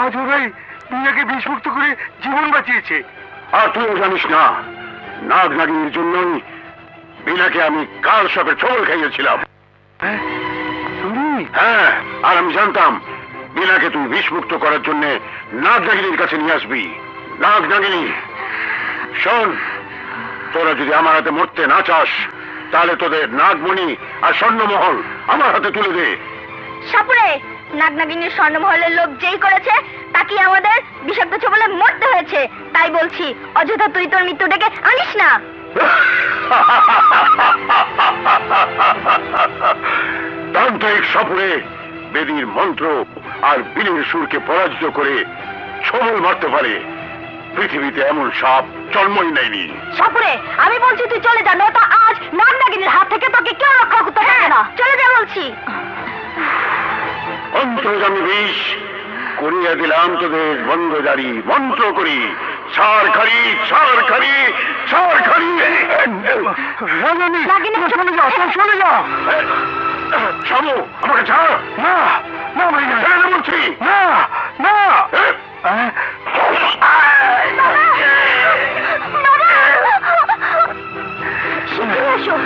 আজ ওরাই বিনাকে বিষমুক্ত করে জীবন বাঁচিয়েছে। আর তুইও জানিস না, নাগ নাগিনীর জন্যই বিনাকে আমি কাল সাপে ছবল খাইয়েছিলাম। তুমি? হ্যাঁ, আর আমি জানতাম বিনাকে তুই বিষমুক্ত করার জন্য নাগ নাগিনীর কাছে নিয়ে আসবি। নাগ নাগিনী শোন, তোরা যদি আমার হাতে মরতে না চাস তাহলে তোদের নাগমণি আর স্বর্ণমহল আমার হাতে তুলে দে। সাপুরে, নাগনাগিনীর স্বর্ণমহলের লোভ যেই করেছে তাকে আমাদের বিষাক্ত ছবলে মরতে হয়েছে। তাই বলছি, অযথা তুই তোর মৃত্যু ডেকে আনিস না। তান্ত্রিক সাপুরে বেদীর মন্ত্র আর বীরের সুরকে পরাজিত করে ছবল মারতে পারে। পৃথিবীতে এমন সাপ জন্মই নেয়নি। সাপুরে, আমি বলছি তুই চলে যা, নয়তো আজ নাগনাগিনীর হাত থেকে তোকে কেউ রক্ষা করতে পারবে না। চলে যা বলছি। অন্তর্জামী বিষ করিয়া দিলাম তোদের বন্ধ জারি, মন্ত্র করি সার খারি সার খারি সার খারি। চলে যাও, চলে যাও। শামু, আমাকে ছাড়। না না ভাইয়া, ছেড়ে দে বলছি। না না। এসো।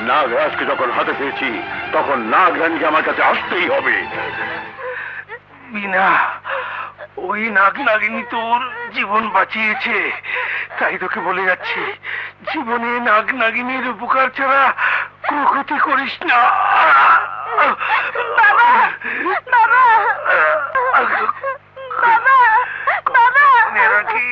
নাগরাজকে যখন হাতে পেয়েছি তখন নাগরানীকে আমার কাছে আসতেই হবে। বিনা, ওই নাগ নাগিনী তোর জীবন বাঁচিয়েছে, তাই তোকে বলে যাচ্ছি, জীবনে নাগ নাগিনীর উপকার ছাড়া কোনো ক্ষতি করিস না। বাবা, বাবা, বাবা, বাবা, মেরাকি,